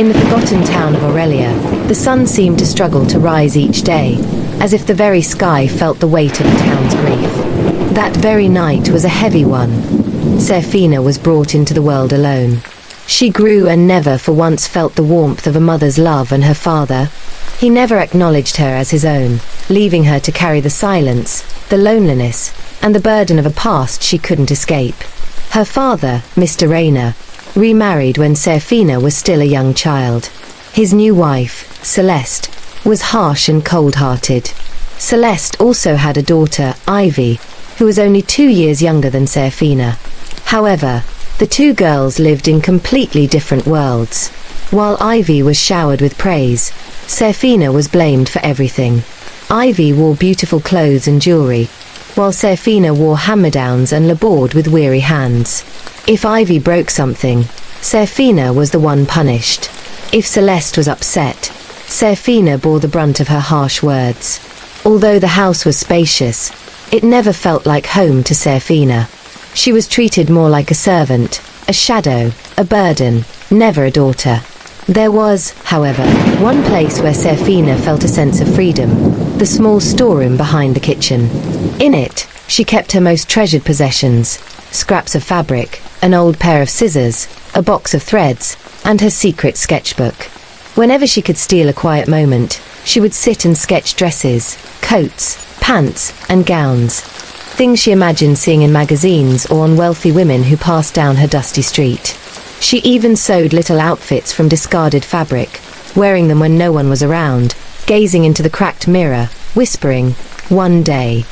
In the forgotten town of Aurelia, the sun seemed to struggle to rise each day, as if the very sky felt the weight of the town's grief. That very night was a heavy one. Seraphina was brought into the world alone. She grew and never for once felt the warmth of a mother's love, and her father, he never acknowledged her as his own, leaving her to carry the silence, the loneliness, and the burden of a past she couldn't escape. Her father, Mr. Rayner, remarried when Seraphina was still a young child. His new wife, Celeste, was harsh and cold-hearted. Celeste also had a daughter, Ivy, who was only 2 years younger than Seraphina. However, the two girls lived in completely different worlds. While Ivy was showered with praise, Seraphina was blamed for everything. Ivy wore beautiful clothes and jewelry, while Seraphina wore hand-me-downs and labored with weary hands. If Ivy broke something, Seraphina was the one punished. If Celeste was upset, Seraphina bore the brunt of her harsh words. Although the house was spacious, it never felt like home to Seraphina. She was treated more like a servant, a shadow, a burden, never a daughter. There was, however, one place where Seraphina felt a sense of freedom, the small storeroom behind the kitchen. In it, she kept her most treasured possessions, scraps of fabric, an old pair of scissors, a box of threads, and her secret sketchbook. Whenever she could steal a quiet moment, she would sit and sketch dresses, coats, pants, and gowns. Things she imagined seeing in magazines or on wealthy women who passed down her dusty street. She even sewed little outfits from discarded fabric, wearing them when no one was around, gazing into the cracked mirror, whispering, "One day."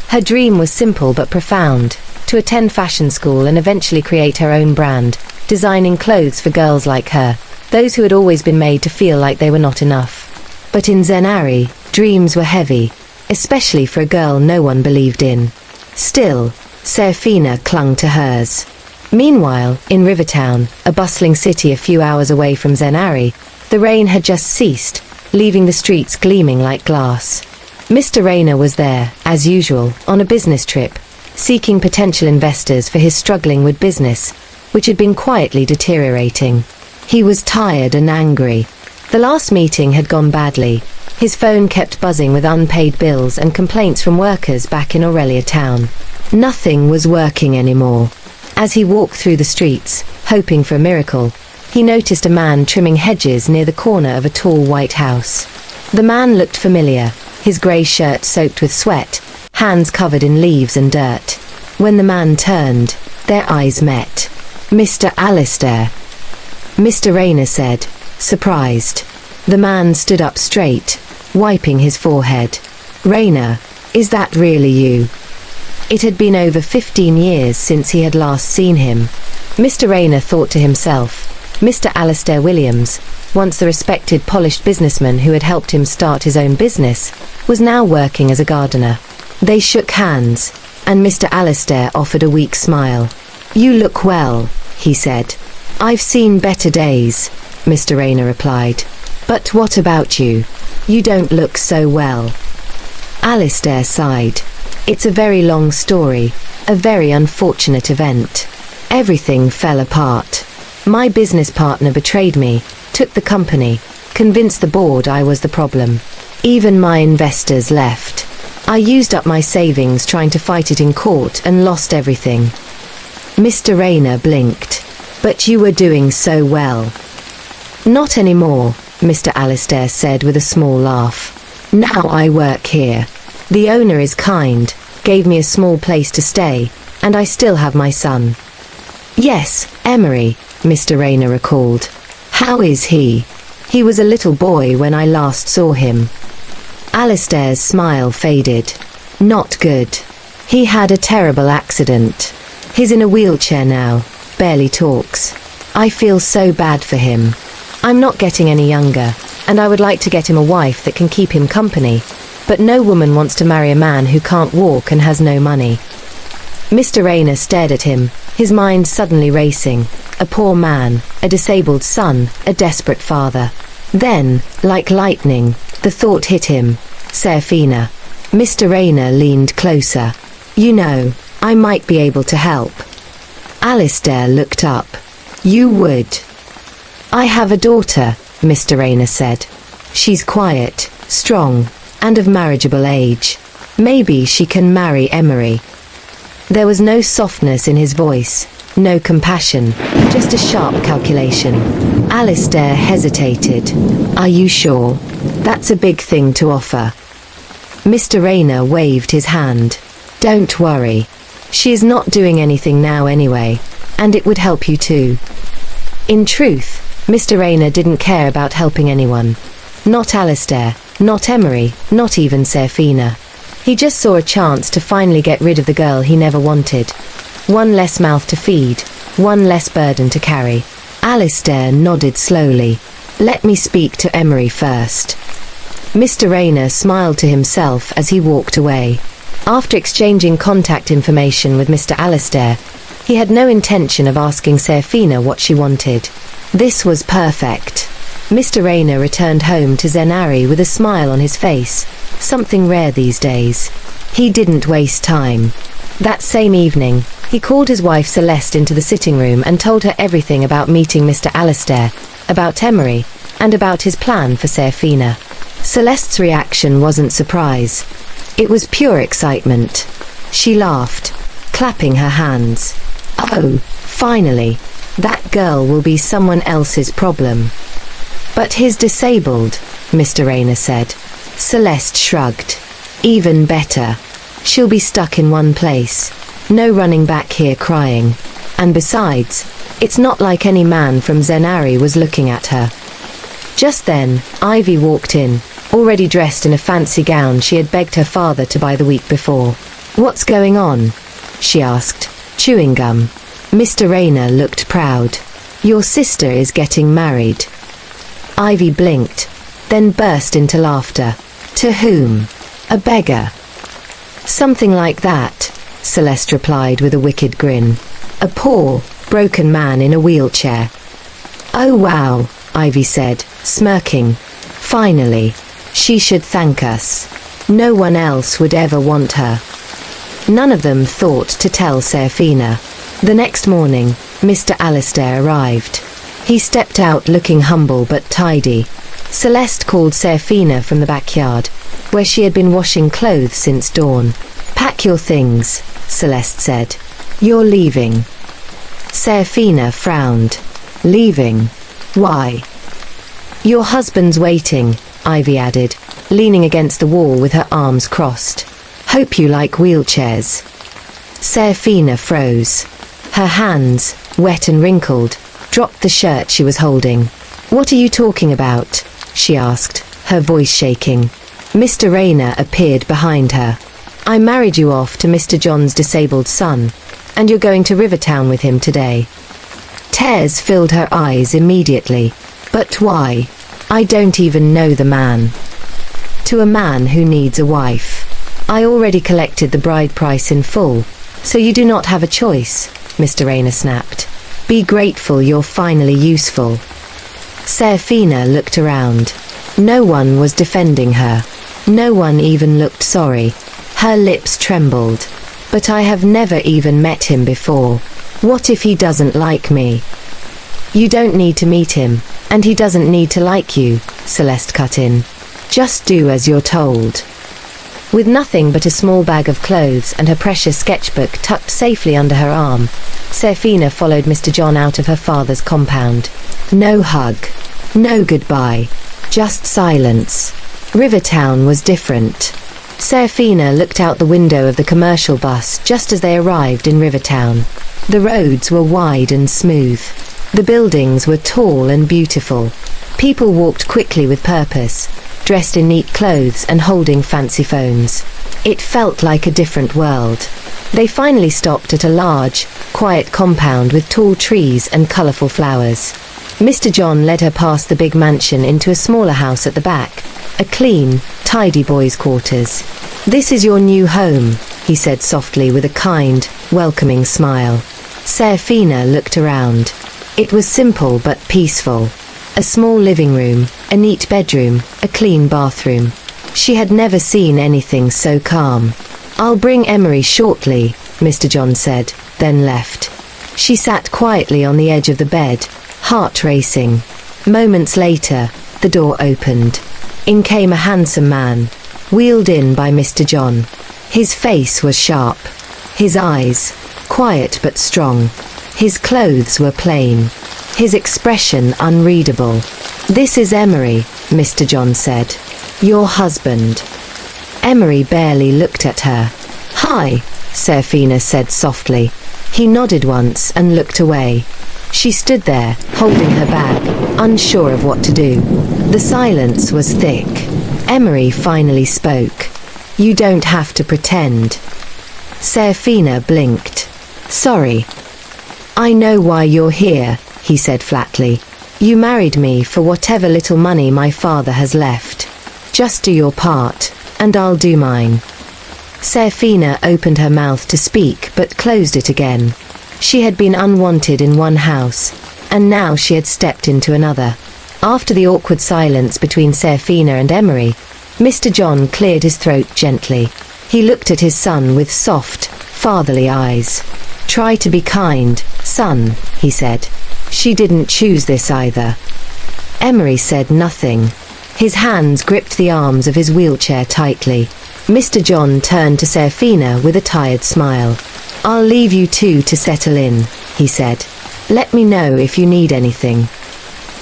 Her dream was simple but profound, to attend fashion school and eventually create her own brand, designing clothes for girls like her, those who had always been made to feel like they were not enough. But in Zenari, dreams were heavy, especially for a girl no one believed in. Still, Seraphina clung to hers. Meanwhile, in Rivertown, a bustling city a few hours away from Zenari, the rain had just ceased, leaving the streets gleaming like glass. Mr. Rayner was there, as usual, on a business trip, seeking potential investors for his struggling wood business, which had been quietly deteriorating. He was tired and angry. The last meeting had gone badly. His phone kept buzzing with unpaid bills and complaints from workers back in Aurelia town. Nothing was working anymore. As he walked through the streets, hoping for a miracle, he noticed a man trimming hedges near the corner of a tall white house. The man looked familiar, his grey shirt soaked with sweat, hands covered in leaves and dirt. When the man turned, their eyes met. "Mr. Alistair," Mr. Rayner said, surprised. The man stood up straight, wiping his forehead. "Rayner, is that really you?" It had been over 15 years since he had last seen him. Mr. Rayner thought to himself. Mr. Alistair Williams, once the respected polished businessman who had helped him start his own business, was now working as a gardener. They shook hands, and Mr. Alistair offered a weak smile. "You look well," he said. "I've seen better days," Mr. Rayner replied. "But what about you? You don't look so well." Alistair sighed. "It's a very long story, a very unfortunate event. Everything fell apart. My business partner betrayed me, took the company, convinced the board I was the problem. Even my investors left. I used up my savings trying to fight it in court and lost everything." Mr. Rayner blinked. "But you were doing so well." "Not anymore," Mr. Alistair said with a small laugh. "Now I work here. The owner is kind, gave me a small place to stay, and I still have my son." "Yes, Emery," Mr. Rayner recalled. "How is he?" "He was a little boy when I last saw him." Alistair's smile faded. "Not good. He had a terrible accident. He's in a wheelchair now, barely talks. I feel so bad for him. I'm not getting any younger, and I would like to get him a wife that can keep him company, but no woman wants to marry a man who can't walk and has no money." Mr. Rayner stared at him, his mind suddenly racing. A poor man, a disabled son, a desperate father. Then, like lightning, the thought hit him. Seraphina. Mr. Rayner leaned closer. "You know, I might be able to help." Alistair looked up. "You would?" I have a daughter, Mr. Rayner said. She's quiet, strong, and of marriageable age. Maybe she can marry Emery. There was no softness in his voice, no compassion, just a sharp calculation. Alistair hesitated. Are you sure? That's a big thing to offer. Mr. Rayner waved his hand. Don't worry. She is not doing anything now anyway, and it would help you too. In truth, Mr. Rayner didn't care about helping anyone. Not Alistair, not Emery, not even Seraphina. He just saw a chance to finally get rid of the girl he never wanted. One less mouth to feed, one less burden to carry. Alistair nodded slowly. Let me speak to Emery first. Mr. Rayner smiled to himself as he walked away. After exchanging contact information with Mr. Alistair, he had no intention of asking Seraphina what she wanted. This was perfect. Mr. Rayner returned home to Zenari with a smile on his face, something rare these days. He didn't waste time. That same evening, he called his wife Celeste into the sitting room and told her everything about meeting Mr. Alistair, about Emery, and about his plan for Seraphina. Celeste's reaction wasn't surprise. It was pure excitement. She laughed, clapping her hands. Oh, finally, that girl will be someone else's problem. But he's disabled, Mr. Rayner said. Celeste shrugged. Even better. She'll be stuck in one place. No running back here crying. And besides, it's not like any man from Zenari was looking at her. Just then, Ivy walked in, already dressed in a fancy gown she had begged her father to buy the week before. What's going on? She asked, chewing gum. Mr. Rayner looked proud. Your sister is getting married. Ivy blinked, then burst into laughter. To whom? A beggar. Something like that, Celeste replied with a wicked grin. A poor, broken man in a wheelchair. Oh wow, Ivy said, smirking. Finally, she should thank us. No one else would ever want her. None of them thought to tell Seraphina. The next morning, Mr. Alistair arrived. He stepped out looking humble but tidy. Celeste called Seraphina from the backyard, where she had been washing clothes since dawn. Pack your things, Celeste said. You're leaving. Seraphina frowned. Leaving? Why? Your husband's waiting, Ivy added, leaning against the wall with her arms crossed. Hope you like wheelchairs. Seraphina froze. Her hands, wet and wrinkled, dropped the shirt she was holding. What are you talking about? She asked, her voice shaking. Mr. Rayner appeared behind her. I married you off to Mr. John's disabled son, and you're going to Rivertown with him today. Tears filled her eyes immediately. But why? I don't even know the man. To a man who needs a wife. I already collected the bride price in full, so you do not have a choice, Mr. Rayner snapped. Be grateful you're finally useful. Seraphina looked around. No one was defending her. No one even looked sorry. Her lips trembled. But I have never even met him before. What if he doesn't like me? You don't need to meet him, and he doesn't need to like you, Celeste cut in. Just do as you're told. With nothing but a small bag of clothes and her precious sketchbook tucked safely under her arm, Seraphina followed Mr. John out of her father's compound. No hug. No goodbye. Just silence. Rivertown was different. Seraphina looked out the window of the commercial bus just as they arrived in Rivertown. The roads were wide and smooth. The buildings were tall and beautiful. People walked quickly with purpose, dressed in neat clothes and holding fancy phones. It felt like a different world. They finally stopped at a large, quiet compound with tall trees and colourful flowers. Mr. John led her past the big mansion into a smaller house at the back, a clean, tidy boys' quarters. This is your new home, he said softly with a kind, welcoming smile. Seraphina looked around. It was simple but peaceful. A small living room, a neat bedroom, a clean bathroom. She had never seen anything so calm. I'll bring Emery shortly, Mr. John said, then left. She sat quietly on the edge of the bed, heart racing. Moments later, the door opened. In came a handsome man, wheeled in by Mr. John. His face was sharp. His eyes, quiet but strong. His clothes were plain. His expression unreadable. "This is Emery," Mr. John said. "Your husband." Emery barely looked at her. "Hi," Seraphina said softly. He nodded once and looked away. She stood there, holding her bag, unsure of what to do. The silence was thick. Emery finally spoke. "You don't have to pretend." Seraphina blinked. "Sorry. I know why you're here," he said flatly. "You married me for whatever little money my father has left. Just do your part, and I'll do mine." Seraphina opened her mouth to speak but closed it again. She had been unwanted in one house, and now she had stepped into another. After the awkward silence between Seraphina and Emery, Mr. John cleared his throat gently. He looked at his son with soft, fatherly eyes. "Try to be kind, son," he said. "She didn't choose this either." Emery said nothing. His hands gripped the arms of his wheelchair tightly. Mr. John turned to Seraphina with a tired smile. "I'll leave you two to settle in," he said. "Let me know if you need anything."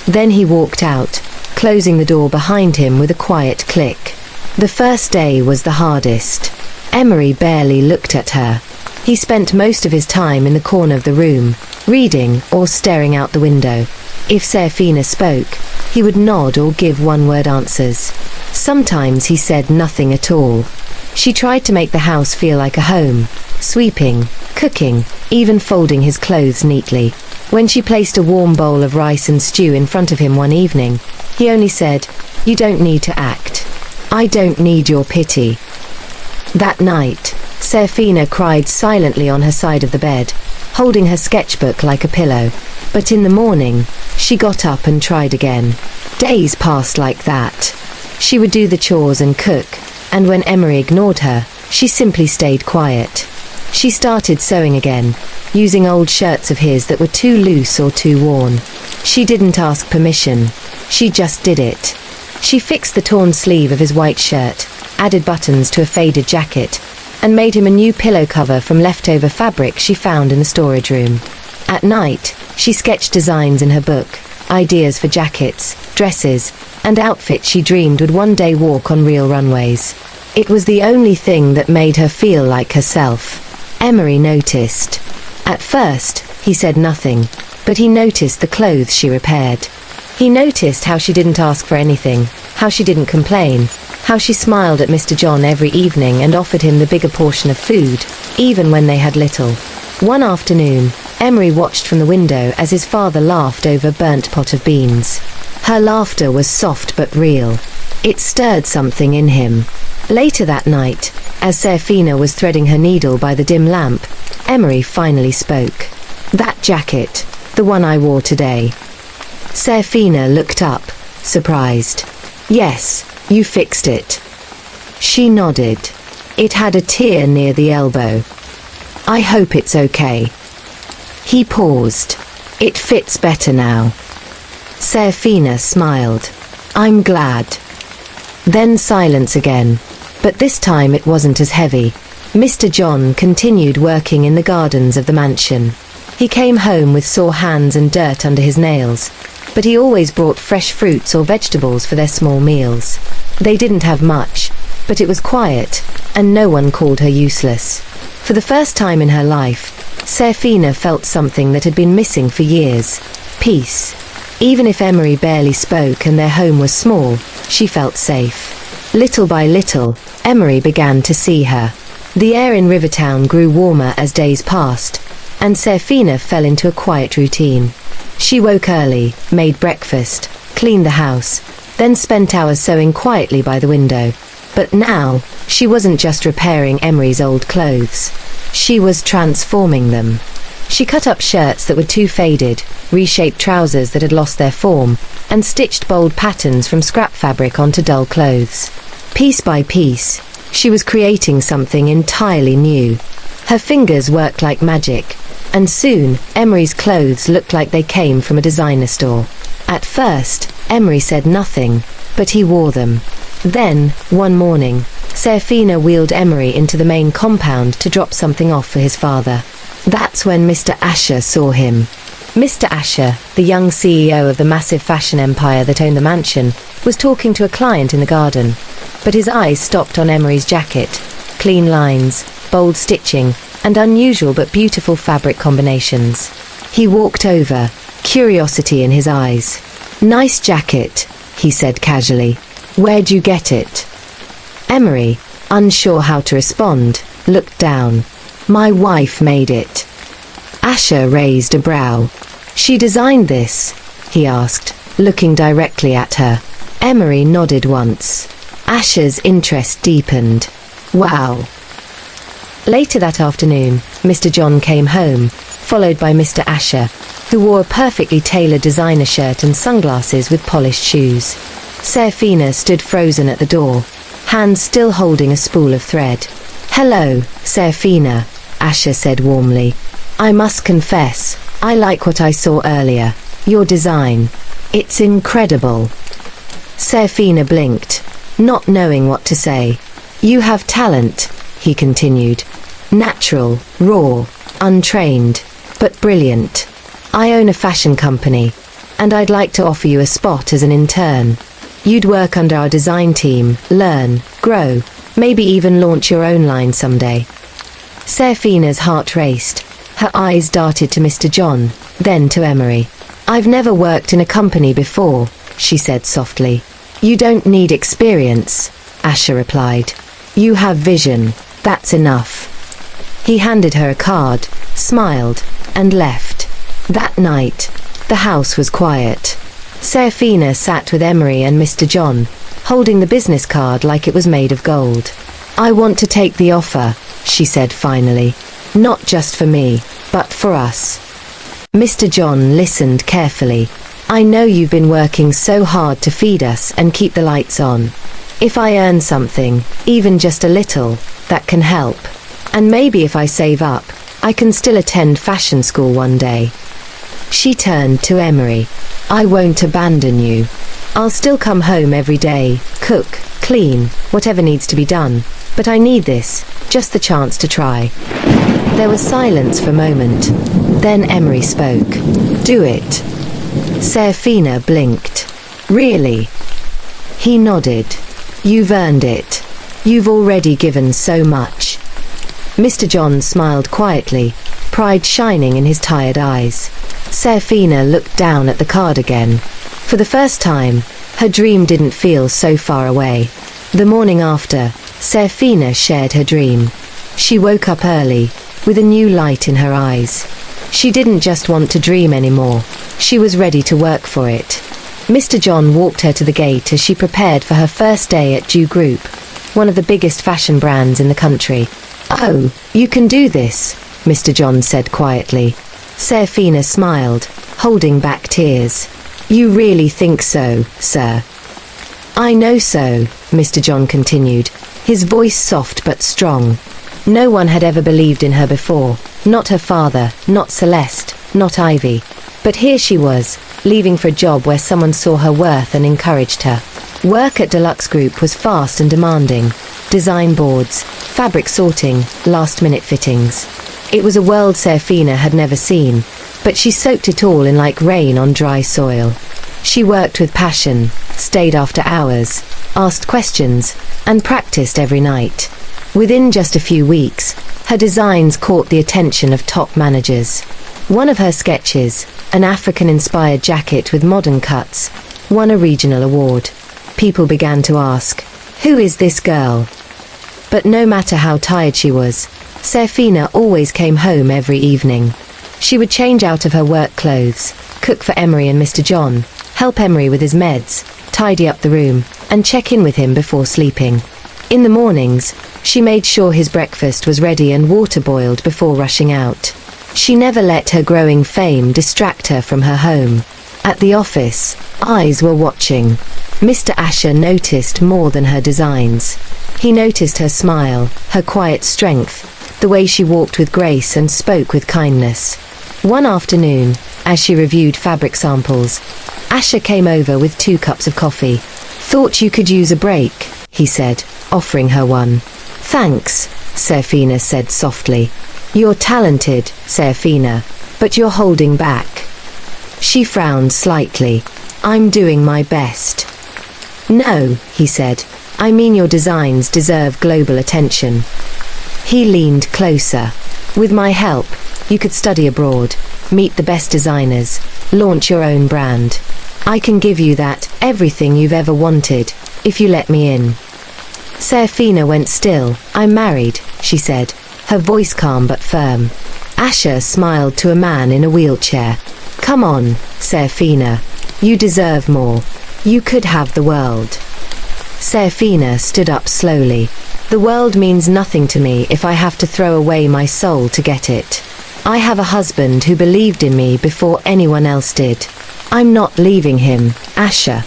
Then he walked out, closing the door behind him with a quiet click. The first day was the hardest. Emery barely looked at her. He spent most of his time in the corner of the room, reading or staring out the window. If Seraphina spoke, he would nod or give one-word answers. Sometimes he said nothing at all. She tried to make the house feel like a home, sweeping, cooking, even folding his clothes neatly. When she placed a warm bowl of rice and stew in front of him one evening, he only said, "You don't need to act. I don't need your pity." That night, Seraphina cried silently on her side of the bed, holding her sketchbook like a pillow. But in the morning, she got up and tried again. Days passed like that. She would do the chores and cook, and when Emery ignored her, she simply stayed quiet. She started sewing again, using old shirts of his that were too loose or too worn. She didn't ask permission. She just did it. She fixed the torn sleeve of his white shirt, added buttons to a faded jacket, and made him a new pillow cover from leftover fabric she found in the storage room. At night, she sketched designs in her book, ideas for jackets, dresses, and outfits she dreamed would one day walk on real runways. It was the only thing that made her feel like herself. Emery noticed. At first, he said nothing, but he noticed the clothes she repaired. He noticed how she didn't ask for anything, how she didn't complain, how she smiled at Mr. John every evening and offered him the bigger portion of food, even when they had little. One afternoon, Emery watched from the window as his father laughed over a burnt pot of beans. Her laughter was soft but real. It stirred something in him. Later that night, as Seraphina was threading her needle by the dim lamp, Emery finally spoke. "That jacket, the one I wore today." Seraphina looked up, surprised. "Yes, you fixed it." She nodded. It had a tear near the elbow. "I hope it's okay." He paused. "It fits better now." Seraphina smiled. "I'm glad." Then silence again. But this time it wasn't as heavy. Mr. John continued working in the gardens of the mansion. He came home with sore hands and dirt under his nails, but he always brought fresh fruits or vegetables for their small meals. They didn't have much, but it was quiet, and no one called her useless. For the first time in her life, Seraphina felt something that had been missing for years: peace. Even if Emery barely spoke and their home was small, she felt safe. Little by little, Emery began to see her. The air in Rivertown grew warmer as days passed, and Seraphina fell into a quiet routine. She woke early, made breakfast, cleaned the house, then spent hours sewing quietly by the window. But now, she wasn't just repairing Emery's old clothes. She was transforming them. She cut up shirts that were too faded, reshaped trousers that had lost their form, and stitched bold patterns from scrap fabric onto dull clothes. Piece by piece, she was creating something entirely new. Her fingers worked like magic, and soon, Emery's clothes looked like they came from a designer store. At first, Emery said nothing, but he wore them. Then, one morning, Seraphina wheeled Emery into the main compound to drop something off for his father. That's when Mr. Asher saw him. Mr. Asher, the young CEO of the massive fashion empire that owned the mansion, was talking to a client in the garden. But his eyes stopped on Emery's jacket. Clean lines, bold stitching, and unusual but beautiful fabric combinations. He walked over, curiosity in his eyes. "Nice jacket," he said casually. "Where'd you get it?" Emery, unsure how to respond, looked down. "My wife made it." Asher raised a brow. "She designed this?" he asked, looking directly at her. Emery nodded once. Asher's interest deepened. "Wow." Later that afternoon, Mr. John came home, followed by Mr. Asher, who wore a perfectly tailored designer shirt and sunglasses with polished shoes. Seraphina stood frozen at the door, hands still holding a spool of thread. "Hello, Seraphina," Asher said warmly. "I must confess, I like what I saw earlier. Your design. It's incredible." Seraphina blinked, not knowing what to say. "You have talent," he continued. "Natural, raw, untrained, but brilliant. I own a fashion company, and I'd like to offer you a spot as an intern. You'd work under our design team, learn, grow, maybe even launch your own line someday." Seraphina's heart raced. Her eyes darted to Mr. John, then to Emery. "I've never worked in a company before," she said softly. "You don't need experience," Asher replied. "You have vision. That's enough." He handed her a card, smiled, and left. That night, the house was quiet. Seraphina sat with Emery and Mr. John, holding the business card like it was made of gold. "I want to take the offer," she said finally. "Not just for me, but for us." Mr. John listened carefully. "I know you've been working so hard to feed us and keep the lights on. If I earn something, even just a little, that can help. And maybe if I save up, I can still attend fashion school one day." She turned to Emery. "I won't abandon you. I'll still come home every day, cook, clean, whatever needs to be done. But I need this, just the chance to try." There was silence for a moment. Then Emery spoke. "Do it." Seraphina blinked. "Really?" He nodded. "You've earned it. You've already given so much." Mr. John smiled quietly, pride shining in his tired eyes. Seraphina looked down at the card again. For the first time, her dream didn't feel so far away. The morning after, Seraphina shared her dream. She woke up early, with a new light in her eyes. She didn't just want to dream anymore. She was ready to work for it. Mr. John walked her to the gate as she prepared for her first day at Jew Group, one of the biggest fashion brands in the country. "Oh, you can do this," Mr. John said quietly. Seraphina smiled, holding back tears. "You really think so, sir?" "I know so," Mr. John continued, his voice soft but strong. No one had ever believed in her before, not her father, not Celeste, not Ivy. But here she was, leaving for a job where someone saw her worth and encouraged her. Work at Deluxe Group was fast and demanding. Design boards, fabric sorting, last-minute fittings. It was a world Seraphina had never seen, but she soaked it all in like rain on dry soil. She worked with passion, stayed after hours, asked questions, and practiced every night. Within just a few weeks, her designs caught the attention of top managers. One of her sketches, an African-inspired jacket with modern cuts, won a regional award. People began to ask, "Who is this girl?" But no matter how tired she was, Seraphina always came home every evening. She would change out of her work clothes, cook for Emery and Mr. John, help Emery with his meds, tidy up the room, and check in with him before sleeping. In the mornings, she made sure his breakfast was ready and water boiled before rushing out. She never let her growing fame distract her from her home. At the office, eyes were watching. Mr. Asher noticed more than her designs. He noticed her smile, her quiet strength, the way she walked with grace and spoke with kindness. One afternoon, as she reviewed fabric samples, Asher came over with 2 cups of coffee. "Thought you could use a break," he said, offering her one. "Thanks," Seraphina said softly. "You're talented, Seraphina, but you're holding back." She frowned slightly. "I'm doing my best." "No," he said. "I mean your designs deserve global attention." He leaned closer. "With my help, you could study abroad, meet the best designers, launch your own brand. I can give you that, everything you've ever wanted, if you let me in." Seraphina went still. "I'm married," she said, her voice calm but firm. Asher smiled to a man in a wheelchair. "Come on, Seraphina. You deserve more. You could have the world." Seraphina stood up slowly. "The world means nothing to me if I have to throw away my soul to get it. I have a husband who believed in me before anyone else did. I'm not leaving him, Asher."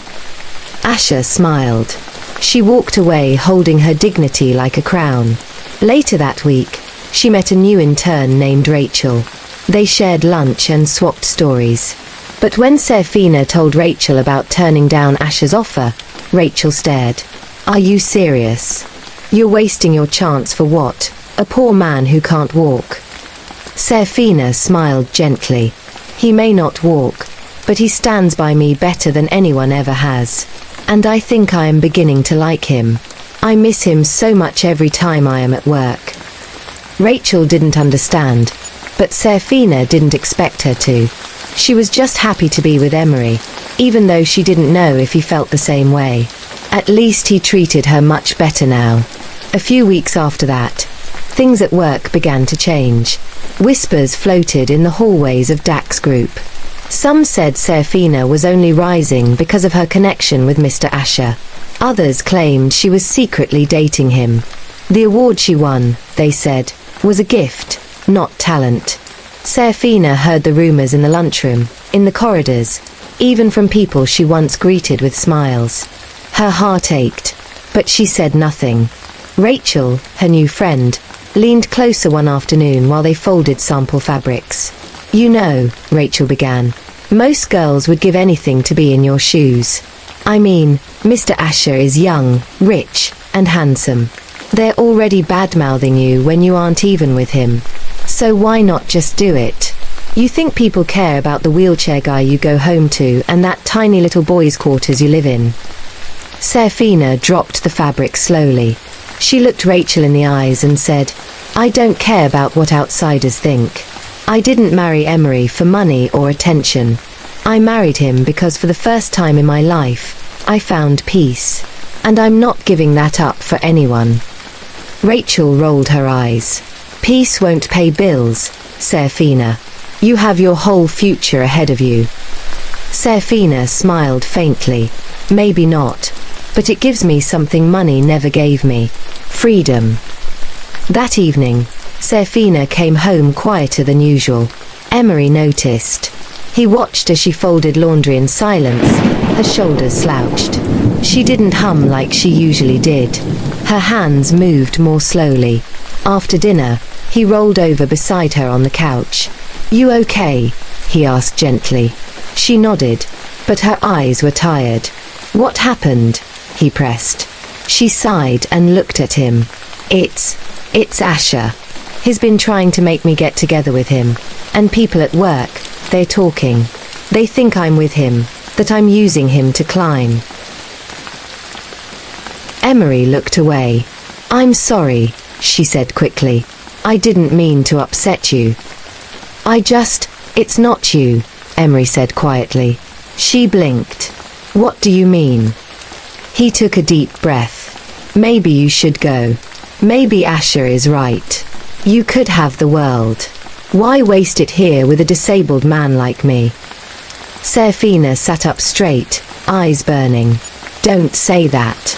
Asher smiled. She walked away holding her dignity like a crown. Later that week, she met a new intern named Rachel. They shared lunch and swapped stories. But when Seraphina told Rachel about turning down Asher's offer, Rachel stared. "Are you serious? You're wasting your chance for what? A poor man who can't walk?" Seraphina smiled gently. "He may not walk, but he stands by me better than anyone ever has. And I think I am beginning to like him. I miss him so much every time I am at work." Rachel didn't understand, but Seraphina didn't expect her to. She was just happy to be with Emery, even though she didn't know if he felt the same way. At least he treated her much better now. A few weeks after that, things at work began to change. Whispers floated in the hallways of Dak's group. Some said Seraphina was only rising because of her connection with Mr. Asher. Others claimed she was secretly dating him. The award she won, they said, was a gift, not talent. Seraphina heard the rumors in the lunchroom, in the corridors, even from people she once greeted with smiles. Her heart ached, but she said nothing. Rachel, her new friend, leaned closer one afternoon while they folded sample fabrics. "You know," Rachel began, "most girls would give anything to be in your shoes. I mean, Mr. Asher is young, rich, and handsome. They're already bad-mouthing you when you aren't even with him. So why not just do it? You think people care about the wheelchair guy you go home to and that tiny little boys' quarters you live in?" Seraphina dropped the fabric slowly. She looked Rachel in the eyes and said, "I don't care about what outsiders think. I didn't marry Emery for money or attention. I married him because for the first time in my life, I found peace. And I'm not giving that up for anyone." Rachel rolled her eyes. "Peace won't pay bills, Seraphina. You have your whole future ahead of you." Seraphina smiled faintly. "Maybe not, but it gives me something money never gave me. Freedom." That evening, Seraphina came home quieter than usual. Emery noticed. He watched as she folded laundry in silence, her shoulders slouched. She didn't hum like she usually did. Her hands moved more slowly. After dinner, he rolled over beside her on the couch. "You okay?" he asked gently. She nodded, but her eyes were tired. "What happened?" he pressed. She sighed and looked at him. It's Asher. He's been trying to make me get together with him. And people at work, they're talking. They think I'm with him, that I'm using him to climb." Emery looked away. "I'm sorry," she said quickly. "I didn't mean to upset you." It's not you," Emery said quietly. She blinked. "What do you mean?" He took a deep breath. "Maybe you should go. Maybe Asher is right. You could have the world. Why waste it here with a disabled man like me?" Seraphina sat up straight, eyes burning. "Don't say that.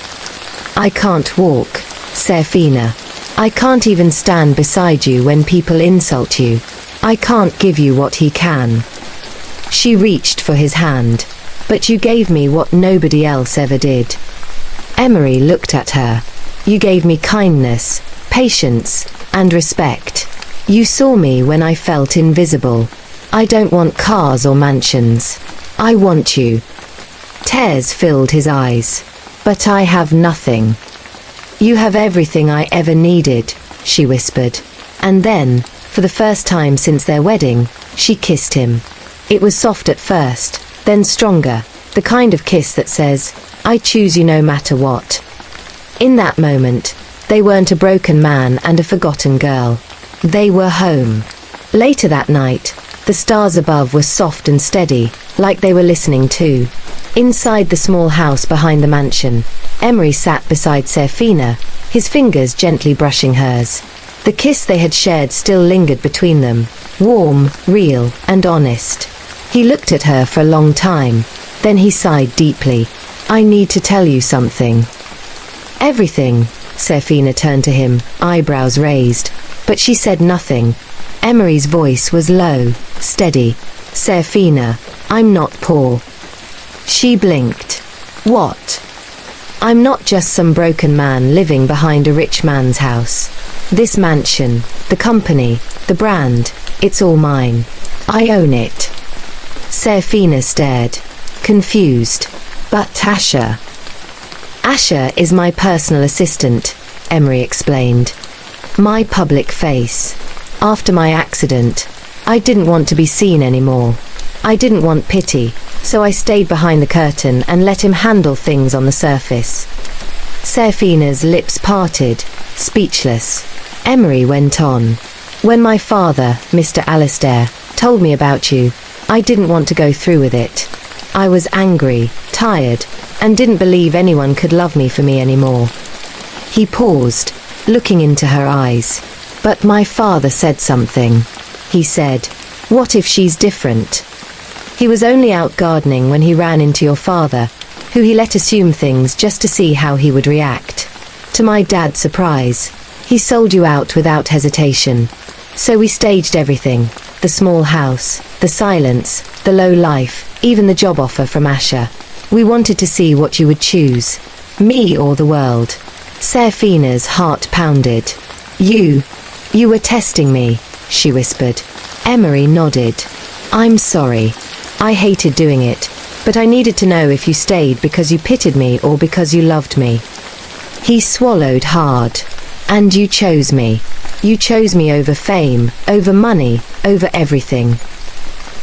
I can't walk, Seraphina. I can't even stand beside you when people insult you. I can't give you what he can." She reached for his hand. "But you gave me what nobody else ever did." Emery looked at her. "You gave me kindness, patience, and respect. You saw me when I felt invisible. I don't want cars or mansions. I want you, Tears filled his eyes. "But I have nothing." "You have everything I ever needed," she whispered. And then, for the first time since their wedding, she kissed him. It was soft at first, then stronger, the kind of kiss that says, "I choose you no matter what." In that moment, they weren't a broken man and a forgotten girl. They were home. Later that night, the stars above were soft and steady, like they were listening too. Inside the small house behind the mansion, Emery sat beside Seraphina, his fingers gently brushing hers. The kiss they had shared still lingered between them, warm, real, and honest. He looked at her for a long time, then he sighed deeply. "I need to tell you something." "Everything." Seraphina turned to him, eyebrows raised, but she said nothing. Emery's voice was low, steady. "Seraphina, I'm not poor." She blinked. "What?" "I'm not just some broken man living behind a rich man's house. This mansion, the company, the brand, it's all mine. I own it." Seraphina stared, confused. "But Asher." "Asher is my personal assistant," Emery explained. "My public face. After my accident, I didn't want to be seen anymore. I didn't want pity, so I stayed behind the curtain and let him handle things on the surface." Seraphina's lips parted, speechless. Emery went on. "When my father, Mr. Alistair, told me about you, I didn't want to go through with it. I was angry, tired, and didn't believe anyone could love me for me anymore." He paused, looking into her eyes. "But my father said something," he said. "What if she's different?" "He was only out gardening when he ran into your father, who he let assume things just to see how he would react. To my dad's surprise, he sold you out without hesitation. So we staged everything, the small house, the silence, the low life, even the job offer from Asher. We wanted to see what you would choose, me or the world." Seraphina's heart pounded. You were testing me," she whispered. Emery nodded. "I'm sorry. I hated doing it, but I needed to know if you stayed because you pitied me or because you loved me." He swallowed hard. "And you chose me. You chose me over fame, over money, over everything."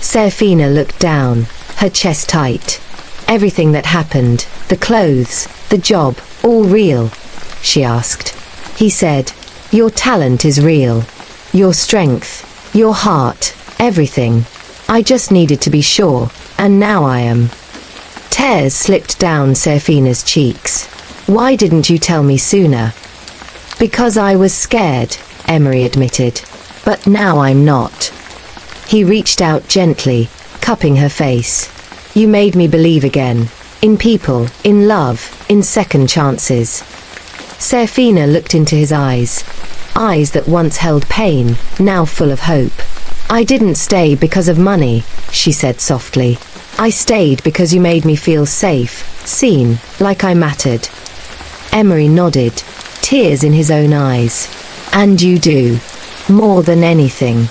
Seraphina looked down, her chest tight. "Everything that happened, the clothes, the job, all real?" she asked. He said, "Your talent is real. Your strength, your heart, everything. I just needed to be sure, and now I am." Tears slipped down Seraphina's cheeks. "Why didn't you tell me sooner?" "Because I was scared," Emery admitted. "But now I'm not." He reached out gently, cupping her face. "You made me believe again. In people, in love, in second chances." Seraphina looked into his eyes. Eyes that once held pain, now full of hope. "I didn't stay because of money," she said softly. "I stayed because you made me feel safe, seen, like I mattered." Emery nodded, tears in his own eyes. "And you do. More than anything."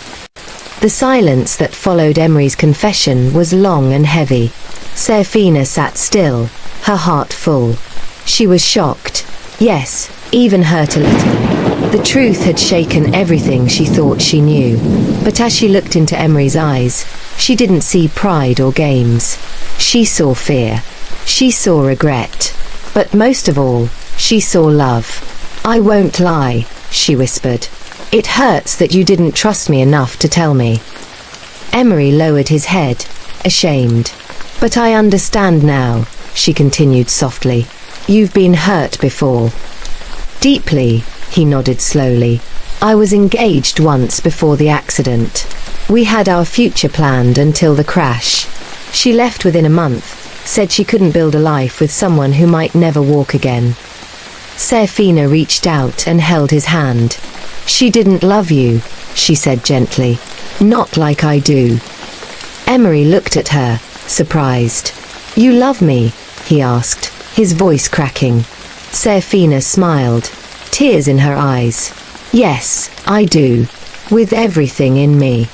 The silence that followed Emery's confession was long and heavy. Seraphina sat still, her heart full. She was shocked. Yes, even hurt a little. The truth had shaken everything she thought she knew. But as she looked into Emery's eyes, she didn't see pride or games. She saw fear. She saw regret. But most of all, she saw love. "I won't lie," she whispered. "It hurts that you didn't trust me enough to tell me." Emery lowered his head, ashamed. "But I understand now," she continued softly. "You've been hurt before." "Deeply," he nodded slowly. "I was engaged once before the accident. We had our future planned until the crash. She left within a month, said she couldn't build a life with someone who might never walk again." Seraphina reached out and held his hand. "She didn't love you," she said gently. "Not like I do." Emery looked at her, surprised. "You love me?" he asked, his voice cracking. Seraphina smiled, tears in her eyes. "Yes, I do. With everything in me."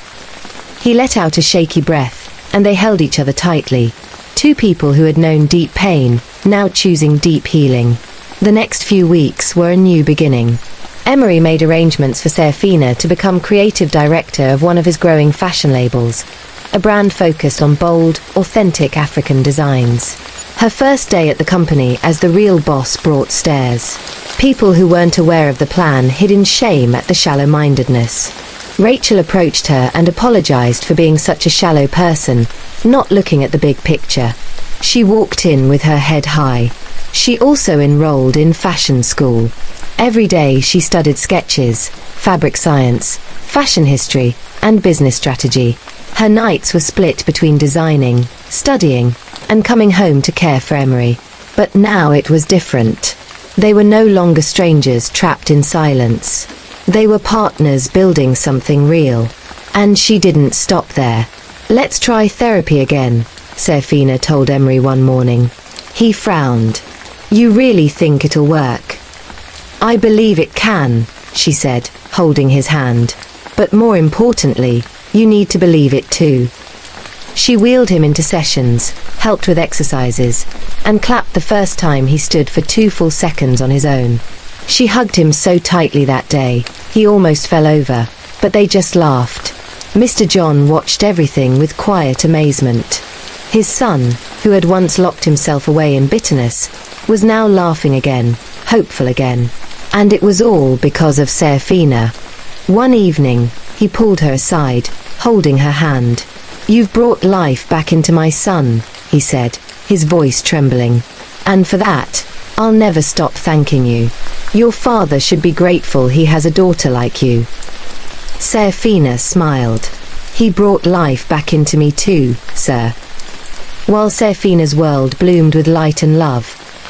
He let out a shaky breath, and they held each other tightly. Two people who had known deep pain, now choosing deep healing. The next few weeks were a new beginning. Emery made arrangements for Seraphina to become creative director of one of his growing fashion labels, a brand focused on bold, authentic African designs. Her first day at the company as the real boss brought stares. People who weren't aware of the plan hid in shame at the shallow-mindedness. Rachel approached her and apologized for being such a shallow person, not looking at the big picture. She walked in with her head high. She also enrolled in fashion school. Every day she studied sketches, fabric science, fashion history, and business strategy. Her nights were split between designing, studying, and coming home to care for Emery. But now it was different. They were no longer strangers trapped in silence. They were partners building something real. And she didn't stop there. "Let's try therapy again," Seraphina told Emery one morning. He frowned. "You really think it'll work?" "I believe it can," she said, holding his hand. "But more importantly, you need to believe it too." She wheeled him into sessions, helped with exercises, and clapped the first time he stood for 2 full seconds on his own. She hugged him so tightly that day, he almost fell over, but they just laughed. Mr. John watched everything with quiet amazement. His son, who had once locked himself away in bitterness, was now laughing again, hopeful again. And it was all because of Seraphina. One evening, he pulled her aside, holding her hand. "You've brought life back into my son," he said, his voice trembling. "And for that, I'll never stop thanking you. Your father should be grateful he has a daughter like you." Seraphina smiled. "He brought life back into me too, sir." While Seraphina's world bloomed with light and love,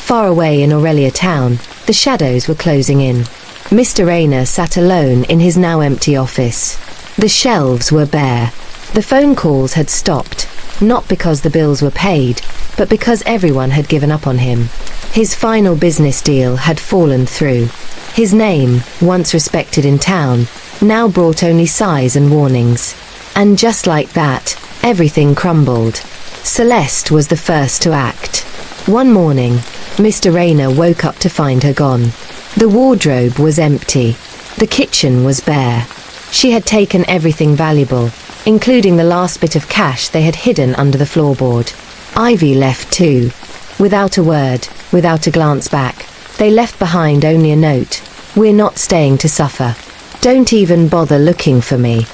far away in Aurelia town, the shadows were closing in. Mr. Rayner sat alone in his now empty office. The shelves were bare. The phone calls had stopped, not because the bills were paid, but because everyone had given up on him. His final business deal had fallen through. His name, once respected in town, now brought only sighs and warnings. And just like that, everything crumbled. Celeste was the first to act. One morning, Mr. Rayner woke up to find her gone. The wardrobe was empty. The kitchen was bare. She had taken everything valuable, including the last bit of cash they had hidden under the floorboard. Ivy left too. Without a word, without a glance back, they left behind only a note. "We're not staying to suffer. Don't even bother looking for me."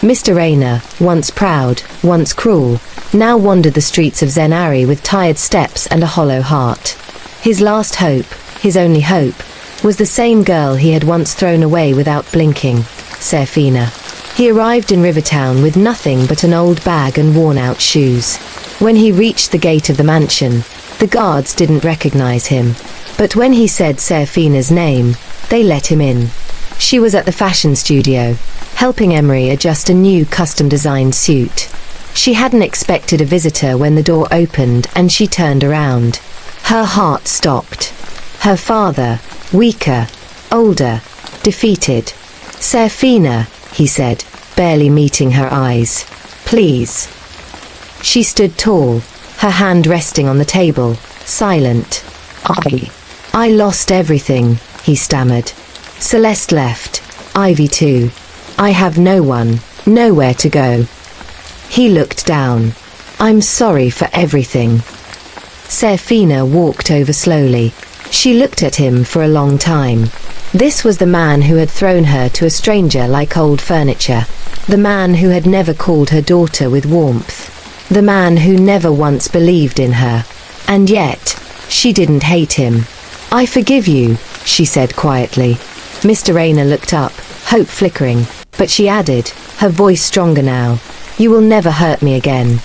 Mr. Rayner, once proud, once cruel, now wandered the streets of Zenari with tired steps and a hollow heart. His last hope, his only hope, was the same girl he had once thrown away without blinking, Seraphina. He arrived in Rivertown with nothing but an old bag and worn-out shoes. When he reached the gate of the mansion, the guards didn't recognize him. But when he said Seraphina's name, they let him in. She was at the fashion studio, helping Emery adjust a new custom-designed suit. She hadn't expected a visitor when the door opened and she turned around. Her heart stopped. Her father, weaker, older, defeated. "Seraphina," he said, barely meeting her eyes. "Please." She stood tall, her hand resting on the table, silent. I lost everything," he stammered. "Celeste left. Ivy too. I have no one, nowhere to go." He looked down. "I'm sorry for everything." Seraphina walked over slowly. She looked at him for a long time. This was the man who had thrown her to a stranger like old furniture. The man who had never called her daughter with warmth. The man who never once believed in her. And yet, she didn't hate him. "I forgive you," she said quietly. Mr. Rayner looked up, hope flickering, but she added, her voice stronger now, "You will never hurt me again."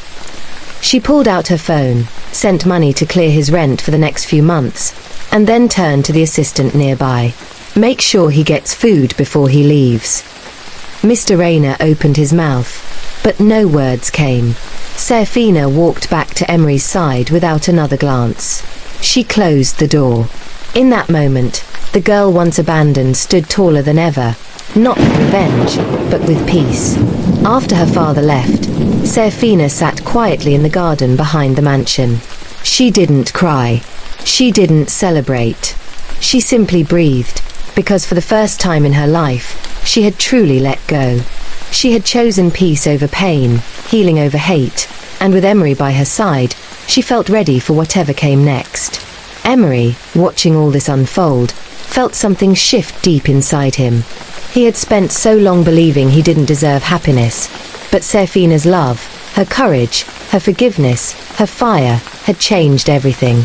She pulled out her phone, sent money to clear his rent for the next few months, and then turned to the assistant nearby. "Make sure he gets food before he leaves." Mr. Rayner opened his mouth, but no words came. Seraphina walked back to Emery's side without another glance. She closed the door. In that moment, the girl once abandoned stood taller than ever, not with revenge, but with peace. After her father left, Seraphina sat quietly in the garden behind the mansion. She didn't cry. She didn't celebrate. She simply breathed, because for the first time in her life, she had truly let go. She had chosen peace over pain, healing over hate, and with Emery by her side, she felt ready for whatever came next. Emery, watching all this unfold, felt something shift deep inside him. He had spent so long believing he didn't deserve happiness, but Seraphina's love, her courage, her forgiveness, her fire, had changed everything.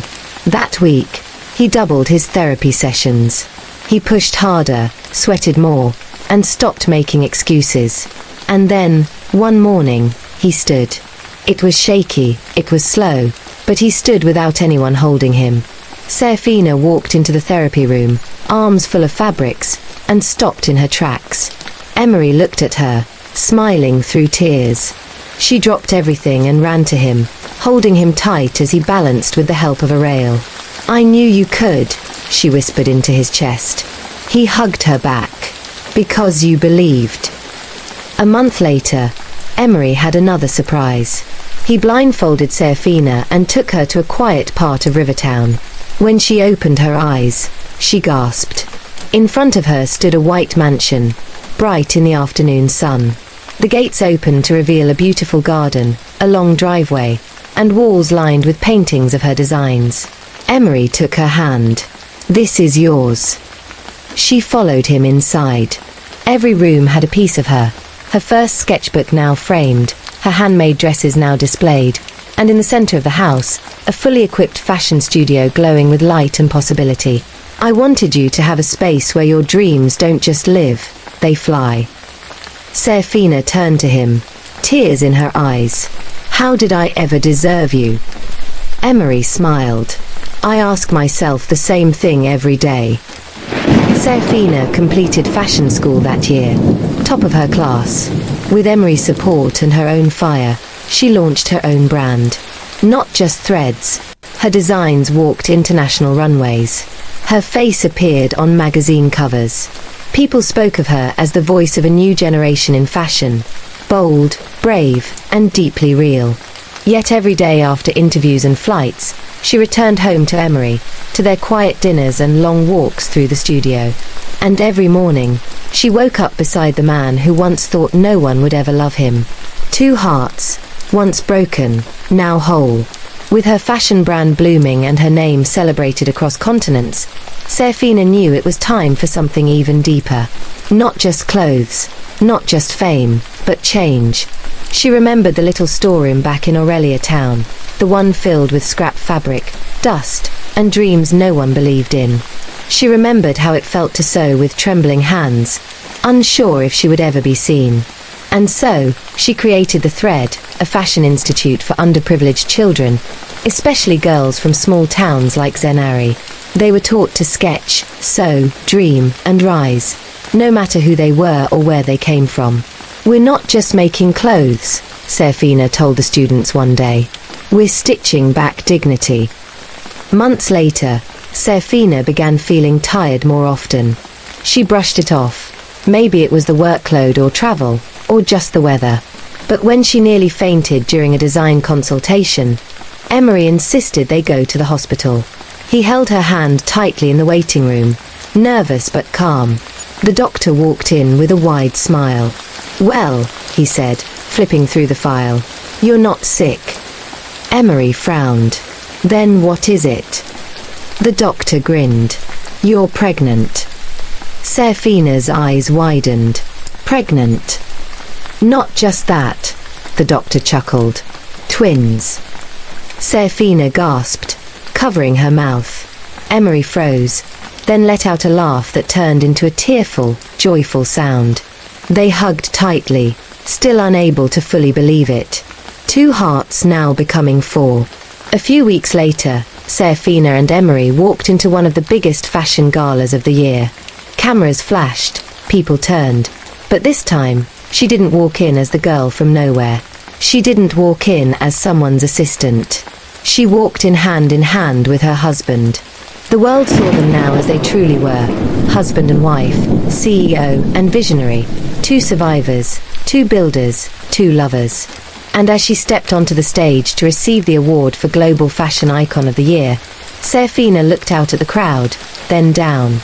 That week, he doubled his therapy sessions. He pushed harder, sweated more, and stopped making excuses. And then, one morning, he stood. It was shaky, it was slow, but he stood without anyone holding him. Seraphina walked into the therapy room, arms full of fabrics, and stopped in her tracks. Emery looked at her, smiling through tears. She dropped everything and ran to him, holding him tight as he balanced with the help of a rail. "I knew you could," she whispered into his chest. He hugged her back. "Because you believed." A month later, Emery had another surprise. He blindfolded Seraphina and took her to a quiet part of Rivertown. When she opened her eyes, she gasped. In front of her stood a white mansion, bright in the afternoon sun. The gates opened to reveal a beautiful garden, a long driveway, and walls lined with paintings of her designs. Emery took her hand. "This is yours." She followed him inside. Every room had a piece of her first sketchbook now framed, her handmade dresses now displayed, and in the center of the house, a fully equipped fashion studio glowing with light and possibility. "I wanted you to have a space where your dreams don't just live, they fly." Seraphina turned to him, tears in her eyes. "How did I ever deserve you?" Emery smiled. "I ask myself the same thing every day." Seraphina completed fashion school that year, top of her class. With Emery's support and her own fire, she launched her own brand. Not just threads. Her designs walked international runways. Her face appeared on magazine covers. People spoke of her as the voice of a new generation in fashion, bold, brave, and deeply real. Yet every day after interviews and flights, she returned home to Emery, to their quiet dinners and long walks through the studio. And every morning, she woke up beside the man who once thought no one would ever love him. Two hearts, once broken, now whole. With her fashion brand blooming and her name celebrated across continents, Seraphina knew it was time for something even deeper. Not just clothes, not just fame, but change. She remembered the little storeroom back in Aurelia town, the one filled with scrap fabric, dust, and dreams no one believed in. She remembered how it felt to sew with trembling hands, unsure if she would ever be seen. And so, she created The Thread, a fashion institute for underprivileged children, especially girls from small towns like Zenari. They were taught to sketch, sew, dream, and rise, no matter who they were or where they came from. "We're not just making clothes," Seraphina told the students one day. "We're stitching back dignity." Months later, Seraphina began feeling tired more often. She brushed it off. Maybe it was the workload or travel, or just the weather. But when she nearly fainted during a design consultation, Emery insisted they go to the hospital. He held her hand tightly in the waiting room, nervous but calm. The doctor walked in with a wide smile. "Well," he said, flipping through the file, "you're not sick." Emery frowned. "Then what is it?" The doctor grinned. "You're pregnant." Seraphina's eyes widened. "Pregnant?" "Not just that," the doctor chuckled. "Twins." Seraphina gasped, covering her mouth. Emery froze, then let out a laugh that turned into a tearful, joyful sound. They hugged tightly, still unable to fully believe it. Two hearts now becoming four. A few weeks later, Seraphina and Emery walked into one of the biggest fashion galas of the year. Cameras flashed, people turned. But this time, she didn't walk in as the girl from nowhere. She didn't walk in as someone's assistant. She walked in hand with her husband. The world saw them now as they truly were, husband and wife, CEO and visionary, two survivors, two builders, two lovers. And as she stepped onto the stage to receive the award for Global Fashion Icon of the Year, Seraphina looked out at the crowd, then down.